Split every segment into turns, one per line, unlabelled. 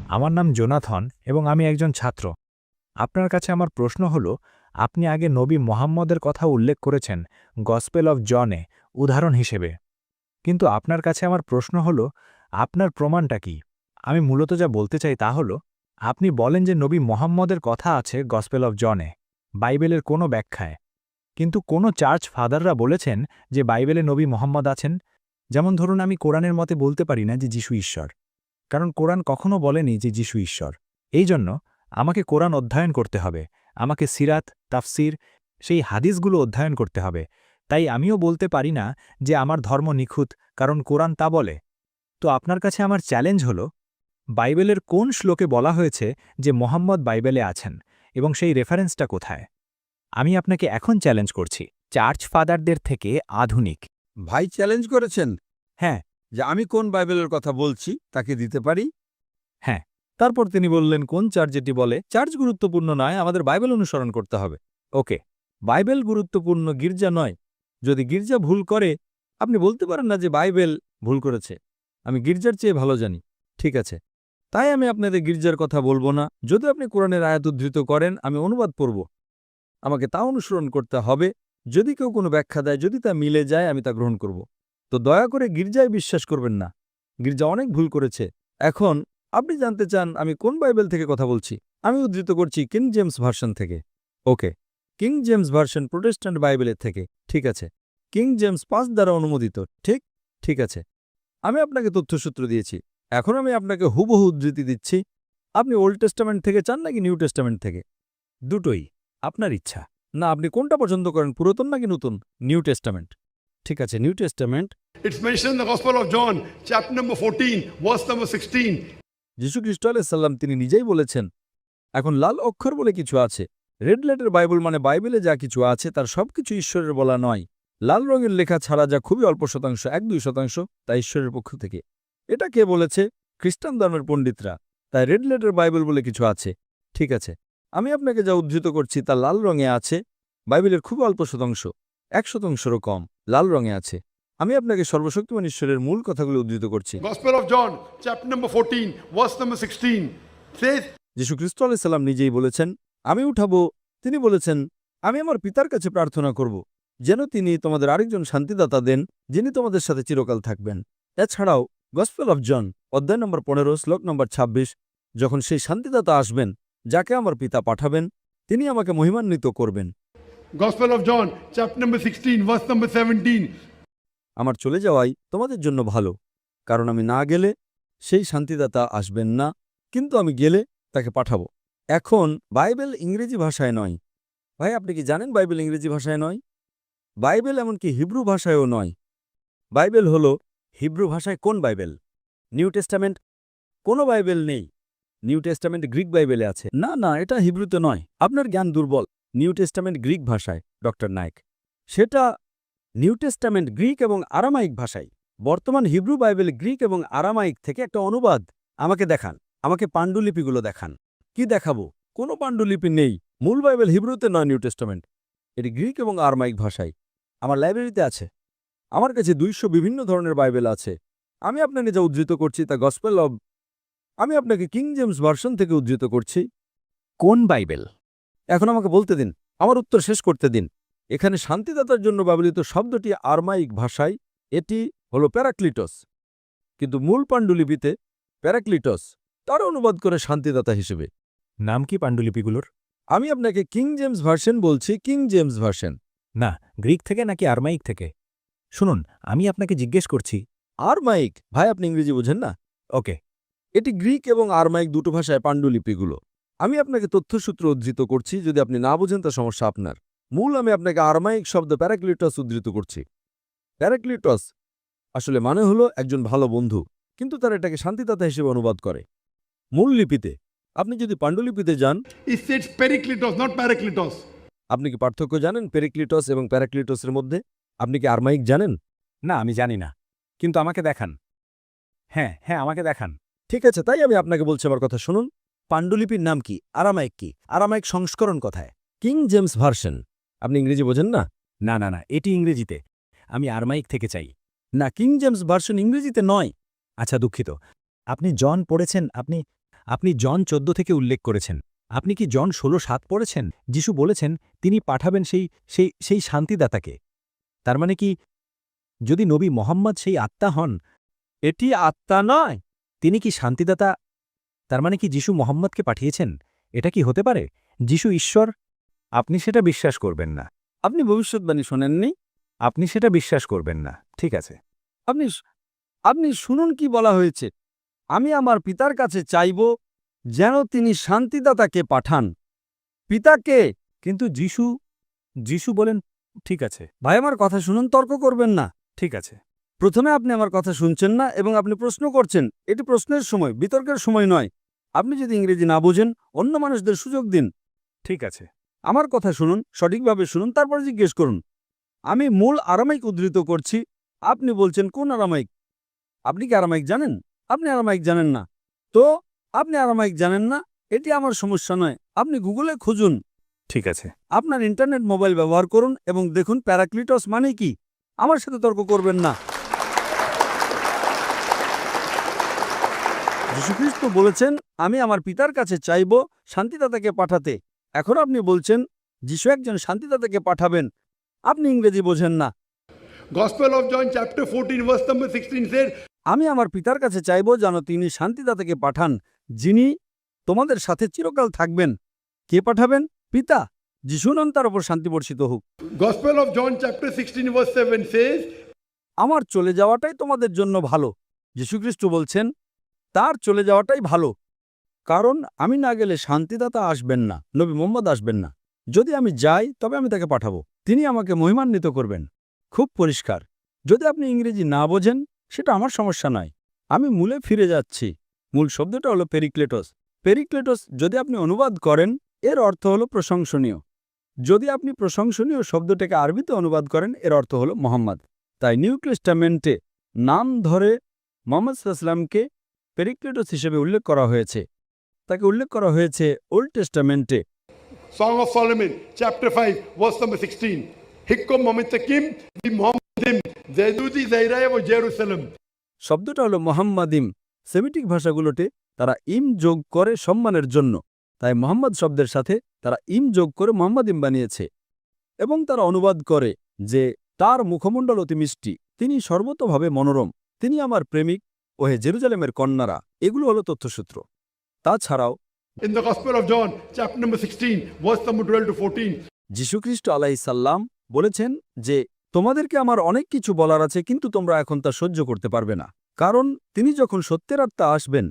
আমার নাম জোনাথন এবং আমি একজন ছাত্র। আপনার কাছে আমার প্রশ্ন হল, আপনি আগে নবী মোহাম্মদের কথা উল্লেখ করেছেন গসপেল অফ জনে উদাহরণ হিসেবে। কিন্তু আপনার কাছে আমার প্রশ্ন হল, আপনার প্রমাণটা কি? আমি মূলত যা বলতে চাই তা হল, আপনি বলেন যে নবী মোহাম্মদের কথা আছে গসপেল অফ জনে, বাইবেলের কোনো ব্যাখ্যায়। কিন্তু কোনো চার্চ ফাদাররা বলেছেন যে বাইবেলে নবী মোহাম্মদ আছেন। যেমন ধরুন, আমি কোরআনের মতে বলতে পারি না যে যিশু ঈশ্বর, কারণ কোরআন কখনো বলেনি যে যিশু ঈশ্বর। এই জন্য আমাকে কোরআন অধ্যয়ন করতে হবে, আমাকে সিরাত, তাফসির, সেই হাদিসগুলো অধ্যয়ন করতে হবে। তাই আমিও বলতে পারি না যে আমার ধর্ম নিখুঁত, কারণ কোরআন তা বলে। তো আপনার কাছে আমার চ্যালেঞ্জ হল, বাইবেলের কোন শ্লোকে বলা হয়েছে যে মোহাম্মদ বাইবেলে আছেন, এবং সেই রেফারেন্সটা কোথায়? আমি আপনাকে এখন চ্যালেঞ্জ করছি, চার্চ ফাদারদের থেকে আধুনিক।
ভাই চ্যালেঞ্জ করেছেন
হ্যাঁ।
যে আমি কোন বাইবেলের কথা বলছি তাকে দিতে পারি।
হ্যাঁ। তারপর তিনি বললেন কোন চার্চ যেটি বলে চার্চ গুরুত্বপূর্ণ নয়, আমাদের বাইবেল অনুসরণ করতে হবে। ওকে, বাইবেল গুরুত্বপূর্ণ, গির্জা নয়। যদি গির্জা ভুল করে, আপনি বলতে পারেন না যে বাইবেল ভুল করেছে, আমি গির্জার চেয়ে ভালো জানি। ঠিক আছে, তাই আমি আপনাদের গির্জার কথা বলবো না। যদি আপনি কোরআনের আয়াত উদ্ধৃত করেন, আমি অনুবাদ পড়ব, আমাকে তা অনুসরণ করতে হবে। যদি কেউ কোনো ব্যাখ্যা দেয়, যদি তা মিলে যায়, আমি তা গ্রহণ করব। তো দয়া করে গির্জায় বিশ্বাস করবেন না, গির্জা অনেক ভুল করেছে। এখন আপনি জানতে চান আমি কোন বাইবেল থেকে কথা বলছি। আমি উদ্ধৃত করছি কিং জেমস ভার্সন থেকে। ওকে, কিং জেমস ভার্সন প্রোটেস্ট্যান্ট বাইবেলের থেকে। ঠিক আছে, কিং জেমস 5 দ্বারা অনুমোদিত। ঠিক আছে, আমি আপনাকে তথ্যসূত্র দিয়েছি। এখন আমি আপনাকে হুবহু উদ্ধৃতি দিচ্ছি। আপনি ওল্ড টেস্টামেন্ট থেকে চান নাকি নিউ টেস্টামেন্ট থেকে? দুটোই, আপনার ইচ্ছা। না, আপনি কোনটা পছন্দ করেন, পুরাতন নাকি নতুন? New testament. ঠিক আছে, new testament.
It's mentioned in the Gospel of John, chapter number 14, verse number 16.
যীশু খ্রিস্ট আলাইহিস সালাম তিনি নিজেই বলেছেন। এখন লাল অক্ষর বলে কিছু আছে। রেড লেটার বাইবেল মানে বাইবেলে যা কিছু আছে তার সবকিছু ঈশ্বরের বলা নয়। লাল রঙের লেখা ছাড়া যা খুবই অল্প শতাংশ, 1-2%, তা ঈশ্বরের পক্ষ থেকে। এটা কে বলেছে? খ্রিস্টান ধর্মের পণ্ডিতরা। তাই রেড লেটার বাইবেল বলে কিছু আছে। ঠিক আছে, আমি আপনাকে যা উদ্ধৃত করছি তা লাল রঙে আছে। বাইবেলের খুব অল্প শতাংশ, 1%-রও কম, লাল রঙে আছে। আমি আপনাকে সর্বশক্তিমান ঈশ্বরের মূল কথাগুলো উদ্ধৃত করছি।
Gospel of John, chapter number 14, verse number 16, says,
যীশু খ্রিস্ট আলাইহিস সালাম নিজেই বলেছেন, আমি উঠাবো। তিনি বলেছেন, আমি আমার পিতার কাছে প্রার্থনা করব, যেন তিনি তোমাদের আরেকজন শান্তিদাতা দেন, যিনি তোমাদের সাথে চিরকাল থাকবেন। এছাড়াও গসপেল অফ জন, অধ্যায় নম্বর 15, শ্লোক নম্বর 26, যখন সেই শান্তিদাতা আসবেন, যাকে আমার পিতা পাঠাবেন, তিনি আমাকে মহিমান্বিত করবেন।
Gospel of John, chapter number 16, verse number 17.
আমার চলে যাওয়াই তোমাদের জন্য ভালো, কারণ আমি না গেলে সেই শান্তিদাতা আসবেন না, কিন্তু আমি গেলে তাকে পাঠাবো। এখন বাইবেল ইংরেজি ভাষায় নয়। ভাই, আপনি কি জানেন বাইবেল ইংরেজি ভাষায় নয়? বাইবেল এমনকি হিব্রু ভাষায়ও নয়। বাইবেল হলো হিব্রু ভাষায় কোন বাইবেল? New testament. কোনো বাইবেল নেই। নিউ টেস্টামেন্ট গ্রিক বাইবেলে আছে। না, এটা হিব্রুতে নয়। আপনার জ্ঞান দুর্বল। নিউ টেস্টামেন্ট গ্রিক ভাষায়, ডক্টর নায়েক। সেটা নিউ টেস্টামেন্ট গ্রিক এবং আরামাইক ভাষায়। বর্তমান হিব্রু বাইবেল গ্রিক এবং আরামাইক থেকে একটা অনুবাদ। আমাকে দেখান, আমাকে পাণ্ডুলিপিগুলো দেখান। কি দেখাবো? কোনো পাণ্ডুলিপি নেই। মূল বাইবেল হিব্রুতে নয়, নিউ টেস্টামেন্ট। এটি গ্রিক এবং আরামাইক ভাষায়। আমার লাইব্রেরিতে আছে। আমার কাছে 200 বিভিন্ন ধরনের বাইবেল আছে। আমি আপনাকে যা উদ্ধৃত করছি তা গসপেল অব। আমি আপনাকে কিং জেমস ভার্সন থেকে উদ্ধৃত করছি।
কোন বাইবেল?
এখন আমাকে বলতে দিন, আমার উত্তর শেষ করতে দিন। এখানে শান্তিদাতার জন্য ব্যবহৃত শব্দটি আরমাইক ভাষায়, এটি হলো প্যারাক্লিটস। কিন্তু মূল পাণ্ডুলিপিতে প্যারাক্লিটস তার অনুবাদ করে শান্তিদাতা হিসেবে।
নাম কি পাণ্ডুলিপিগুলোর?
আমি আপনাকে কিং জেমস ভার্সন বলছি, কিং জেমস ভার্সন।
না, গ্রিক থেকে নাকি আরমাইক থেকে? শুনুন, আমি আপনাকে জিজ্ঞেস করছি।
আরমাইক। ভাই, আপনি ইংরেজি বোঝেন না?
ওকে,
এটি গ্রিক এবং আরমাইক দুটো ভাষায় পাণ্ডুলিপিগুলো। আমি আপনাকে তথ্যসূত্র উদ্ধৃত করছি, যদি আপনি না বোঝেন তা সমস্যা আপনার। মূল আমি আপনাকে আরমাইক শব্দ প্যারাক্লিটস উদ্ধৃত করছি। প্যারাক্লিটস আসলে মানে হলো একজন ভালো বন্ধু, কিন্তু তারা এটাকে শান্তিদাতা হিসেবে অনুবাদ করে। মূল লিপিতে, আপনি যদি পাণ্ডুলিপিতে যান,
It says Perikletos, not Parakletos.
আপনি কি পার্থক্য জানেন পেরিক্লিটস এবং প্যারাক্লিটসের মধ্যে? আপনি কি আরমাইক জানেন?
না, আমি জানি না, কিন্তু আমাকে দেখান। হ্যাঁ, আমাকে দেখান।
ঠিক আছে, তাই আমি আপনাকে বলছি, আমার কথা শুনুন। পাণ্ডুলিপির নাম কি? আরামাইক কি? আরামাইক সংস্করণ কথায় কিং জেমস ভার্সন। আপনি ইংরেজি বোঝেন না?
না, এটি ইংরেজিতে। আমি আরমাইক থেকে চাই।
না, কিং জেমস ভার্সন ইংরেজিতে নয়।
আচ্ছা, দুঃখিত। আপনি জন পড়েছেন, আপনি জন 14 থেকে উল্লেখ করেছেন। আপনি কি জন 16:7 পড়েছেন? যিশু বলেছেন তিনি পাঠাবেন সেই শান্তিদাতাকে। তার মানে কি যদি নবী মোহাম্মদ সেই আত্মা হন,
এটি আত্মা নয়।
তিনি কি শান্তিদাতা? তার মানে কি যিশু মোহাম্মদকে পাঠিয়েছেন? এটা কি হতে পারে? যিশু ঈশ্বর? আপনি সেটা বিশ্বাস করবেন না।
আপনি ভবিষ্যৎবাণী শোনেননি?
আপনি সেটা বিশ্বাস করবেন না। ঠিক আছে।
আপনি আপনি শুনুন কি বলা হয়েছে। আমি আমার পিতার কাছে চাইব যেন তিনি শান্তিদাতাকে পাঠান। পিতাকে।
কিন্তু যিশু বলেন ঠিক আছে,
ভাই আমার কথা শুনুন, তর্ক করবেন না।
ঠিক আছে।
প্রথমে আপনি আমার কথা শুনছেন না এবং আপনি প্রশ্ন করছেন। এটি প্রশ্নের সময়, বিতর্কের সময় নয়। আপনি যদি ইংরেজি না বোঝেন অন্য মানুষদের সুযোগ দিন।
ঠিক আছে।
আমার কথা শুনুন, সঠিকভাবে শুনুন, তারপর জিজ্ঞেস করুন। আমি মূল আরামাইক উদ্ধৃত করছি। আপনি বলছেন কোন আরামাইক? আপনি কি আরামাইক জানেন? আপনি আরামাইক জানেন না। তো আপনি আরামাইক জানেন না, এটি আমার সমস্যা নয়। আপনি গুগলে খুঁজুন।
ঠিক আছে।
আপনার ইন্টারনেট মোবাইল ব্যবহার করুন এবং দেখুন প্যারাক্লিটস মানে কি। আমার সাথে তর্ক করবেন না। যীশুখ্রিস্ট বলেছেন আমি আমার পিতার কাছে চাইব শান্তিদাতাকে পাঠাতে। এখন আপনি বলছেন যিশু একজন শান্তিদাতাকে পাঠাবেন। আপনি ইংরেজি বোঝেন না।
Gospel of John chapter 14 verse number 16 said,
আমি আমার পিতার কাছে চাইব যেন তিনি শান্তিদাতাকে পাঠান, যিনি তোমাদের সাথে চিরকাল থাকবেন। কে পাঠাবেন? পিতা। যিশু নন, তার উপর শান্তি বর্ষিত হোক।
Gospel of John chapter 16 verse 7 says,
আমার চলে যাওয়াটাই তোমাদের জন্য ভালো। যীশুখ্রিস্ট বলছেন তার চলে যাওয়াটাই ভালো, কারণ আমি না গেলে শান্তিদাতা আসবেন না, নবী মোহাম্মদ আসবেন না। যদি আমি যাই তবে আমি তাকে পাঠাবো, তিনি আমাকে মহিমান্বিত করবেন। খুব পরিষ্কার। যদি আপনি ইংরেজি না বোঝেন সেটা আমার সমস্যা নয়। আমি মূলে ফিরে যাচ্ছি। মূল শব্দটা হলো পেরিক্লেটস। পেরিক্লেটস যদি আপনি অনুবাদ করেন এর অর্থ হলো প্রশংসনীয়। যদি আপনি প্রশংসনীয় শব্দটাকে আরবিতে অনুবাদ করেন এর অর্থ হলো মোহাম্মদ। তাই নিউ টেস্টামেন্টে নাম ধরে মোহাম্মদ সাল্লাল্লাহু পেরিক্লেটস হিসেবে উল্লেখ করা হয়েছে। তাকে উল্লেখ করা হয়েছে old টেস্টামেন্টে।
Song of Solomon chapter 5 verse number 16. Hikkom mamitakim bi Muhammadim Zaydudi Zairaya O Jerusalem.
শব্দটা হলো মোহাম্মদিম। সেমিটিক ভাষাগুলোতে তারা ইম যোগ করে সম্মানের জন্য, তাই মোহাম্মদ শব্দের সাথে তারা ইম যোগ করে মোহাম্মদিম বানিয়েছে এবং তারা অনুবাদ করে যে তার মুখমণ্ডল অতি মিষ্টি, তিনি সর্বতভাবে মনোরম, তিনি আমার প্রেমিক, ওহে জেরুজালেমের কন্যারা। এগুলো হলো তথ্যসূত্র। তাছাড়াও
In the Gospel of John chapter number 16 verse number 12 to 14.
যীশুখ্রিস্ট আলাইহিসসালাম বলেছেন যে তোমাদেরকে আমার অনেক কিছু বলার আছে, কিন্তু তোমরা এখন তা সহ্য করতে পারবে না, কারণ তিনি যখন সত্যের আত্মা আসবেন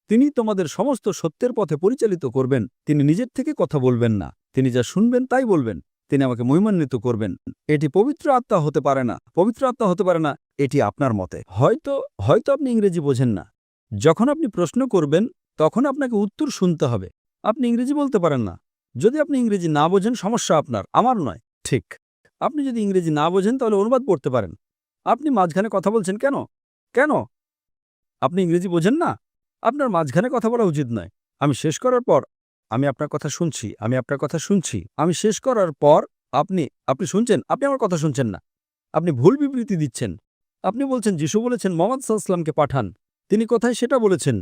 তিনি তোমাদের সমস্ত সত্যের পথে পরিচালিত করবেন। তিনি নিজের থেকে কথা বলবেন না, তিনি যা শুনবেন তাই বলবেন। তিনি আমাকে মহিমান্বিত করবেন। এটি পবিত্র আত্মা হতে পারে না। পবিত্র আত্মা হতে পারে না, এটি আপনার মতে। হয়তো আপনি ইংরেজি বোঝেন না। যখন আপনি প্রশ্ন করবেন তখন আপনাকে উত্তর শুনতে হবে। আপনি ইংরেজি বলতে পারেন না। যদি আপনি ইংরেজি না বোঝেন সমস্যা আপনার, আমার নয়। ঠিক। আপনি যদি ইংরেজি না বোঝেন তাহলে অনুবাদ পড়তে পারেন। আপনি মাঝখানে কথা বলছেন কেন? কেন? আপনি ইংরেজি বোঝেন না? আপনার মাঝখানে কথা বলা উচিত নয়। আমি শেষ করার পর আমি আপনার কথা শুনছি, আমি আপনার কথা শুনছি। আমি শেষ করার পর আপনি শুনছেন, আপনি আমার কথা শুনছেন না। আপনি ভুল বিবৃতি দিচ্ছেন। আপনি বলছেন যিশু বলেছেন মুহাম্মদ সাল্লাল্লাহু আলাইহি ওয়াসাল্লামকে পাঠান। তিনি কোথায় সেটা বলেছেন?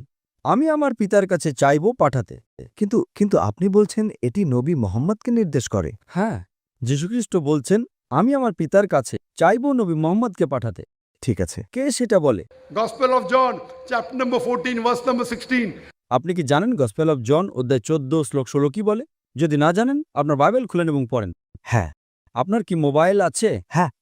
আমি আমার পিতার কাছে চাইব পাঠাতে।
কিন্তু আপনি বলছেন এটি নবী মোহাম্মদকে নির্দেশ করে।
হ্যাঁ, যীশুখ্রিস্ট বলছেন আমি আমার পিতার কাছে চাইব নবী মোহাম্মদকে পাঠাতে।
ঠিক আছে।
কে সেটা বলে?
Gospel of John chapter number 14 verse number 16.
আপনি কি জানেন গসপেল অফ জন অধ্যায় 14 শ্লোক 16 কি বলে? যদি না জানেন আপনার বাইবেল খুলেন এবং পড়েন।
হ্যাঁ
আপনার কি মোবাইল আছে?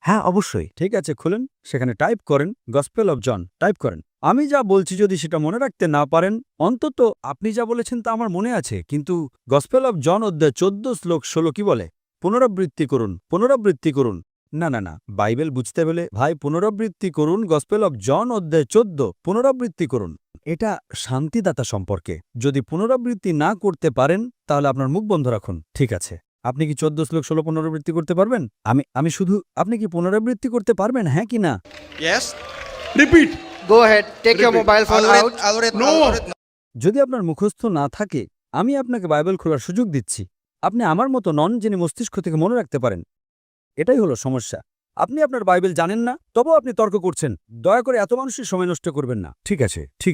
হ্যাঁ অবশ্যই।
ঠিক আছে, খুলেন, সেখানে টাইপ করেন গসপেল অফ জন, টাইপ করেন। আমি যা বলছি যদি সেটা মনে রাখতে না পারেন, অন্তত আপনি যা বলেছেন তা আমার মনে আছে, কিন্তু গসপেল অফ জন অধ্যায় 14 শ্লোক 16 কি বলে? পুনরাবৃত্তি করুন, পুনরাবৃত্তি করুন। না, বাইবেল বুঝতে হলে ভাই পুনরাবৃত্তি করুন। গসপেল অফ জন অধ্যায় 14 পুনরাবৃত্তি করুন। এটা শান্তিদাতা সম্পর্কে। যদি পুনরাবৃত্তি না করতে পারেন তাহলে আপনার মুখ বন্ধ রাখুন। ঠিক আছে, আপনি কি 14 শ্লোক 16 পুনরাবৃত্তি করতে পারবেন? আমি শুধু, আপনি কি পুনরাবৃত্তি করতে পারবেন, হ্যাঁ কি না?
Yes.
Repeat.
Go ahead. Take your
Repeat.
mobile phone out.
No.
যদি আপনার মুখস্থ না থাকে আমি আপনাকে বাইবেল খোলার সুযোগ দিচ্ছি। আপনি আমার মতো নন যিনি মস্তিষ্ক থেকে মনে রাখতে পারেন। এটাই হলো সমস্যা। আপনি আপনার বাইবেল জানেন না, তবুও আপনি তর্ক করছেন। দয়া করে এত মানুষের সময় নষ্ট করবেন না।
ঠিক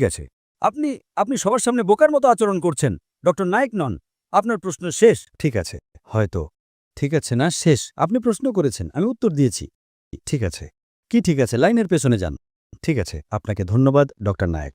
আছে।
আপনি সবার সামনে বোকার মতো আচরণ করছেন। ডক্টর নায়েক নন। আপনার প্রশ্ন শেষ। ঠিক আছে, হয়তো। ঠিক আছে না, শেষ। আপনি প্রশ্ন করেছেন, আমি উত্তর দিয়েছি। ঠিক আছে। কি ঠিক আছে? লাইনের পেছনে যান। ঠিক আছে, আপনাকে ধন্যবাদ ডক্টর নায়েক।